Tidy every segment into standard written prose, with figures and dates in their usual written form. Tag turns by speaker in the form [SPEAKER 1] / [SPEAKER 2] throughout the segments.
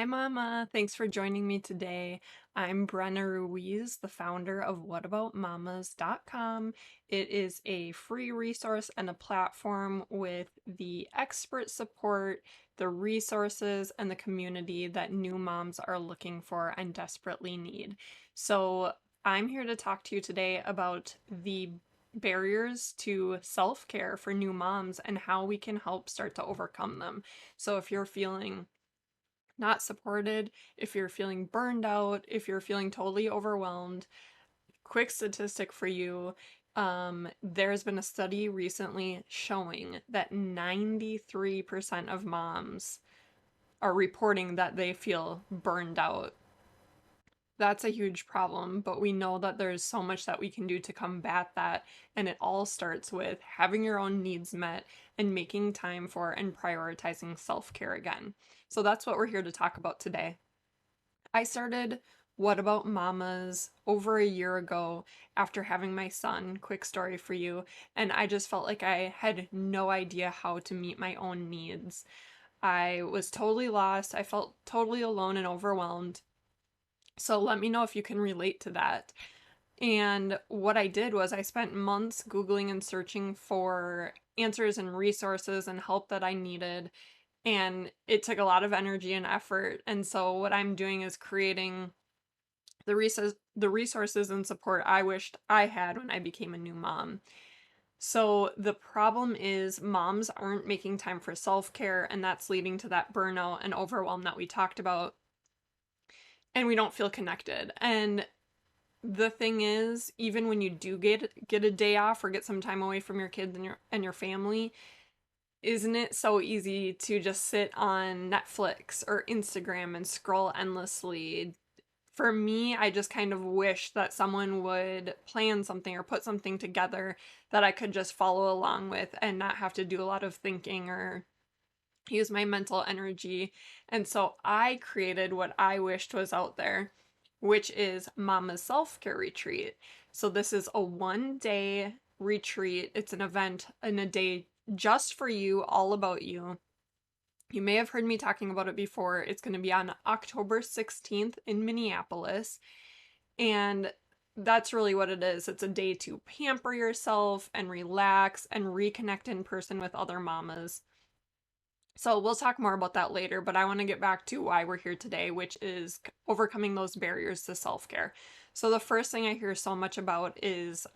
[SPEAKER 1] Hi, Mama. Thanks for joining me today. I'm Brenna Ruiz, the founder of whataboutmamas.com. It is a free resource and a platform with the expert support, the resources, and the community that new moms are looking for and desperately need. So, I'm here to talk to you today about the barriers to self care for new moms and how we can help start to overcome them. So, if you're feeling not supported, if you're feeling burned out, if you're feeling totally overwhelmed, quick statistic for you. There's been a study recently showing that 93% of moms are reporting that they feel burned out. That's a huge problem, but we know that there's so much that we can do to combat that, and it all starts with having your own needs met and making time for and prioritizing self care again. So that's what we're here to talk about today. I started What About Mamas over a year ago after having my son. Quick story for you. And I just felt like I had no idea how to meet my own needs. I was totally lost. I felt totally alone and overwhelmed. So let me know if you can relate to that. And what I did was I spent months Googling and searching for answers and resources and help that I needed. And it took a lot of energy and effort. And so what I'm doing is creating the resources and support I wished I had when I became a new mom. So the problem is moms aren't making time for self-care, and that's leading to that burnout and overwhelm that we talked about, and we don't feel connected. And the thing is, even when you do get a day off or get some time away from your kids and your family, isn't it so easy to just sit on Netflix or Instagram and scroll endlessly? For me, I just kind of wish that someone would plan something or put something together that I could just follow along with and not have to do a lot of thinking or use my mental energy. And so I created what I wished was out there, which is Mama's Self Care Retreat. So this is a 1 day retreat. It's an event in a day just for you, all about you. You may have heard me talking about it before. It's going to be on October 16th in Minneapolis. And that's really what it is. It's a day to pamper yourself and relax and reconnect in person with other mamas. So we'll talk more about that later, but I want to get back to why we're here today, which is overcoming those barriers to self-care. So the first thing I hear so much about is,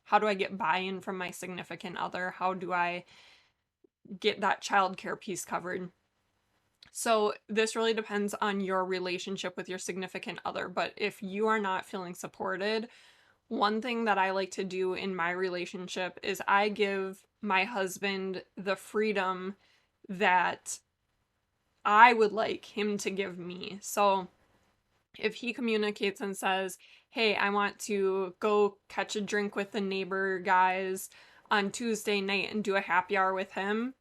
[SPEAKER 1] how do I get buy-in from my significant other? How do I get that childcare piece covered? So this really depends on your relationship with your significant other, but if you are not feeling supported, one thing that I like to do in my relationship is I give my husband the freedom that I would like him to give me. So if he communicates and says, "Hey, I want to go catch a drink with the neighbor guys on Tuesday night and do a happy hour with him,"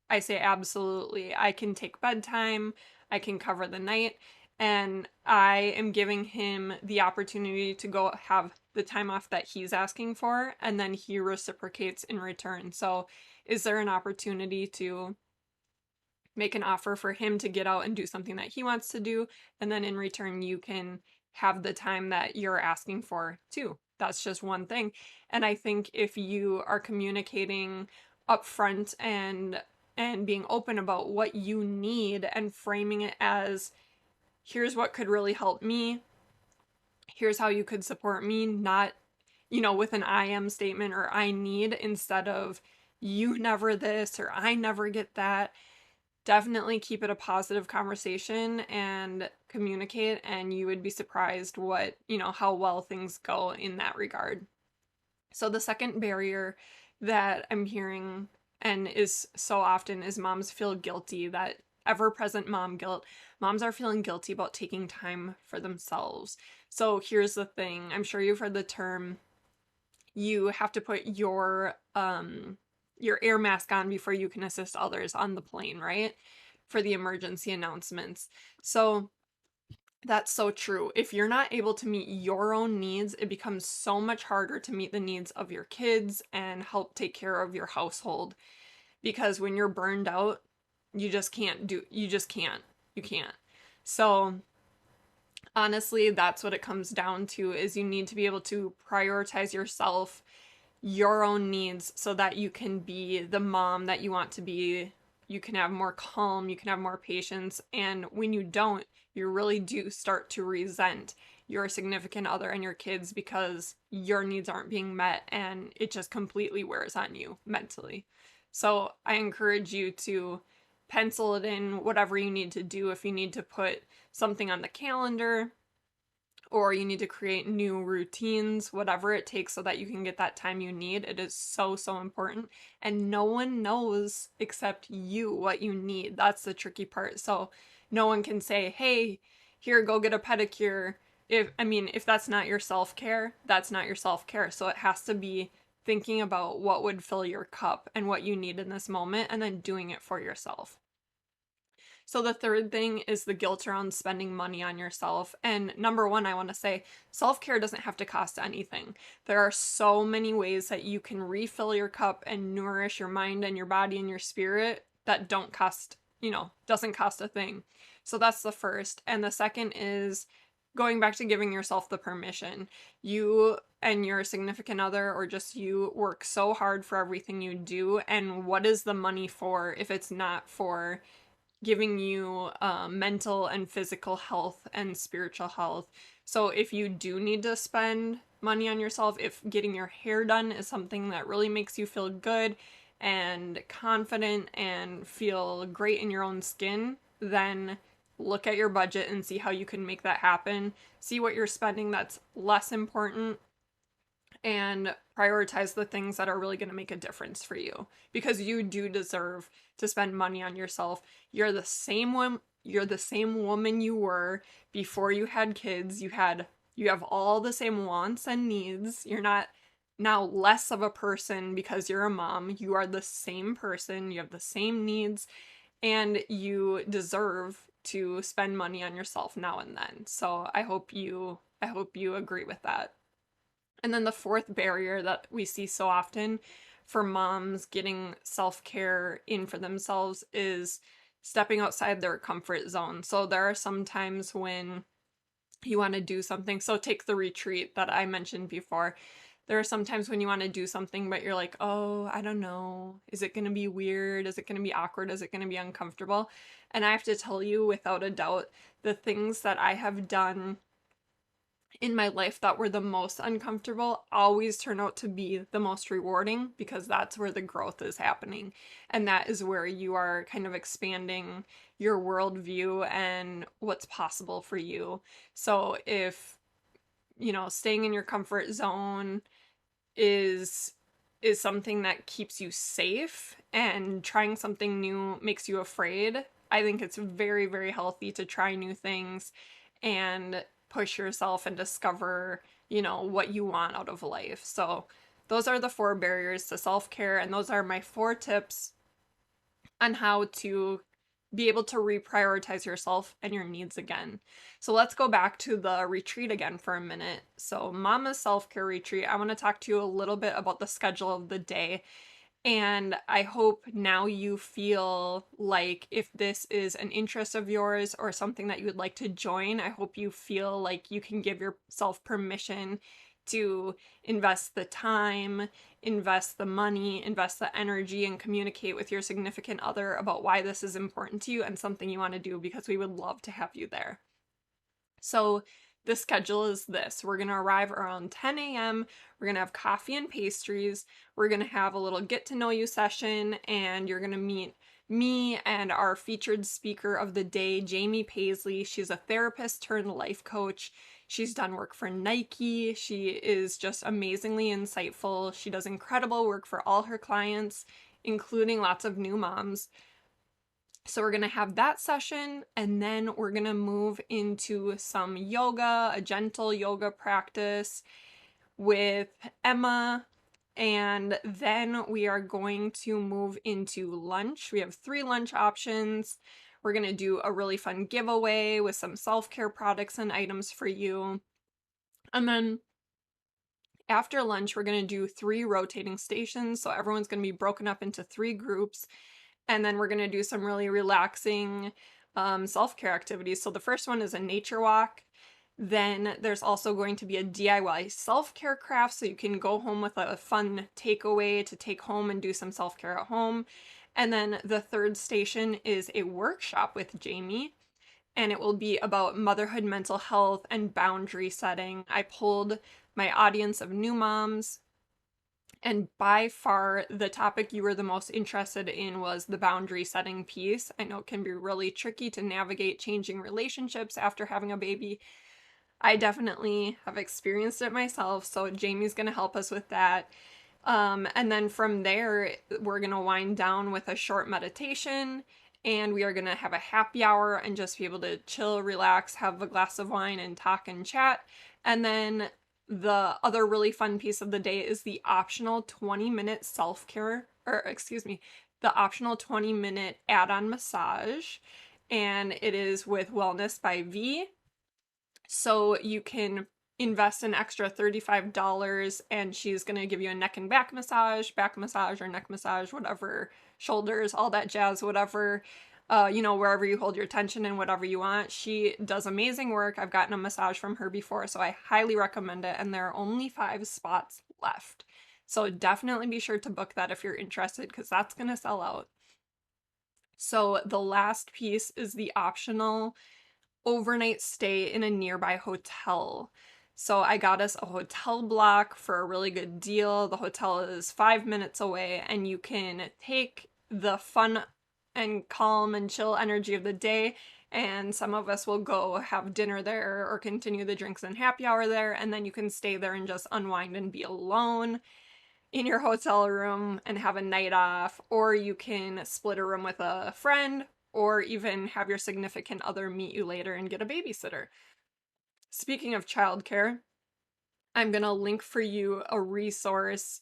[SPEAKER 1] I say, absolutely. I can take bedtime, I can cover the night, and I am giving him the opportunity to go have the time off that he's asking for, and then he reciprocates in return. So, is there an opportunity to make an offer for him to get out and do something that he wants to do, and then in return, you can have the time that you're asking for too? That's just one thing. And I think if you are communicating upfront and being open about what you need and framing it as, here's what could really help me, here's how you could support me, not, with an I am statement or I need instead of you never this or I never get that. Definitely keep it a positive conversation and communicate, and you would be surprised how well things go in that regard. So the second barrier that I'm hearing and is so often is moms feel guilty, that ever-present mom guilt. Moms are feeling guilty about taking time for themselves. So here's the thing. I'm sure you've heard the term, you have to put your air mask on before you can assist others on the plane, right? For the emergency announcements. So that's so true. If you're not able to meet your own needs, it becomes so much harder to meet the needs of your kids and help take care of your household. Because when you're burned out, you just can't. You can't. So honestly, that's what it comes down to, is you need to be able to prioritize yourself, your own needs, so that you can be the mom that you want to be. You can have more calm, you can have more patience, and when you don't, you really do start to resent your significant other and your kids because your needs aren't being met, and it just completely wears on you mentally. So I encourage you to pencil it in, whatever you need to do. If you need to put something on the calendar, or you need to create new routines, whatever it takes so that you can get that time you need. It is so, so important. And no one knows except you what you need. That's the tricky part. So no one can say, hey, here, go get a pedicure. If that's not your self-care, that's not your self-care. So it has to be thinking about what would fill your cup and what you need in this moment, and then doing it for yourself. So the third thing is the guilt around spending money on yourself. And number one, I want to say self-care doesn't have to cost anything. There are so many ways that you can refill your cup and nourish your mind and your body and your spirit that don't cost, doesn't cost a thing. So that's the first. And the second is going back to giving yourself the permission. You and your significant other, or just you, work so hard for everything you do. And what is the money for if it's not for giving you mental and physical health and spiritual health? So if you do need to spend money on yourself, if getting your hair done is something that really makes you feel good and confident and feel great in your own skin, then look at your budget and see how you can make that happen. See what you're spending that's less important, and prioritize the things that are really going to make a difference for you, because you do deserve to spend money on yourself. You're the same woman you were before you had kids. You have all the same wants and needs. You're not now less of a person because you're a mom. You are the same person. You have the same needs, and you deserve to spend money on yourself now and then. So I hope you agree with that. And then the fourth barrier that we see so often for moms getting self-care in for themselves is stepping outside their comfort zone. So there are some times when you want to do something. So take the retreat that I mentioned before. There are some times when you want to do something, but you're like, oh, I don't know. Is it going to be weird? Is it going to be awkward? Is it going to be uncomfortable? And I have to tell you, without a doubt, the things that I have done in my life that were the most uncomfortable always turn out to be the most rewarding, because that's where the growth is happening. And that is where you are kind of expanding your worldview and what's possible for you. So if, staying in your comfort zone is something that keeps you safe, and trying something new makes you afraid, I think it's very, very healthy to try new things and push yourself and discover, what you want out of life. So those are the four barriers to self-care, and those are my four tips on how to be able to reprioritize yourself and your needs again. So let's go back to the retreat again for a minute. So Mama's self-care retreat, I want to talk to you a little bit about the schedule of the day. And I hope now you feel like, if this is an interest of yours or something that you would like to join, I hope you feel like you can give yourself permission to invest the time, invest the money, invest the energy, and communicate with your significant other about why this is important to you and something you want to do, because we would love to have you there. So the schedule is this. We're going to arrive around 10 a.m. We're going to have coffee and pastries. We're going to have a little get to know you session, and you're going to meet me and our featured speaker of the day, Jamie Paisley. She's a therapist turned life coach. She's done work for Nike. She is just amazingly insightful. She does incredible work for all her clients, including lots of new moms. So we're going to have that session, and then we're going to move into some yoga, a gentle yoga practice with Emma. And then we are going to move into lunch. We have 3 lunch options. We're going to do a really fun giveaway with some self-care products and items for you. And then after lunch, we're going to do 3 rotating stations. So everyone's going to be broken up into 3 groups. And then we're going to do some really relaxing self-care activities. So the first one is a nature walk. Then there's also going to be a DIY self-care craft, so you can go home with a fun takeaway to take home and do some self-care at home. And then the third station is a workshop with Jamie, and it will be about motherhood, mental health, and boundary setting. I pulled my audience of new moms, and by far the topic you were the most interested in was the boundary setting piece. I know it can be really tricky to navigate changing relationships after having a baby. I definitely have experienced it myself, so Jamie's going to help us with that. And then from there, we're going to wind down with a short meditation, and we are going to have a happy hour and just be able to chill, relax, have a glass of wine, and talk and chat. And then the other really fun piece of the day is the optional 20-minute self-care, or excuse me, the optional 20-minute add-on massage. And it is with Wellness by V. So you can invest an extra $35 and she's going to give you a neck and back massage or neck massage, whatever, shoulders, all that jazz, whatever, wherever you hold your tension and whatever you want. She does amazing work. I've gotten a massage from her before, so I highly recommend it. And there are only 5 spots left. So definitely be sure to book that if you're interested, because that's going to sell out. So the last piece is the optional overnight stay in a nearby hotel. So I got us a hotel block for a really good deal. The hotel is 5 minutes away, and you can take the fun and calm and chill energy of the day, and some of us will go have dinner there or continue the drinks and happy hour there, and then you can stay there and just unwind and be alone in your hotel room and have a night off, or you can split a room with a friend, or even have your significant other meet you later and get a babysitter. Speaking of childcare, I'm going to link for you a resource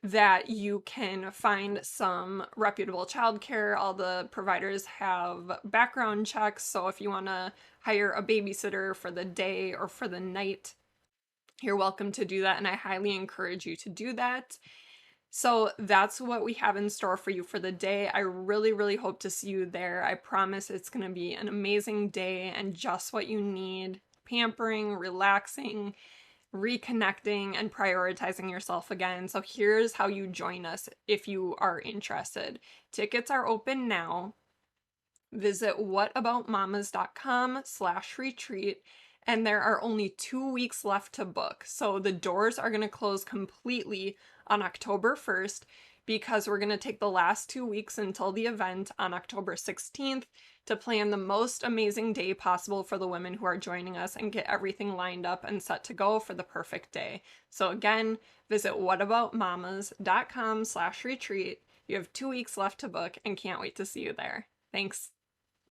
[SPEAKER 1] that you can find some reputable childcare. All the providers have background checks, so if you want to hire a babysitter for the day or for the night, you're welcome to do that, and I highly encourage you to do that. So that's what we have in store for you for the day. I really, really hope to see you there. I promise it's going to be an amazing day and just what you need. Pampering, relaxing, reconnecting, and prioritizing yourself again. So here's how you join us if you are interested. Tickets are open now. Visit whataboutmamas.com/retreat, and there are only 2 weeks left to book. So the doors are going to close completely on October 1st, because we're going to take the last 2 weeks until the event on October 16th to plan the most amazing day possible for the women who are joining us and get everything lined up and set to go for the perfect day. So again, visit whataboutmamas.com/retreat. You have 2 weeks left to book and can't wait to see you there. Thanks.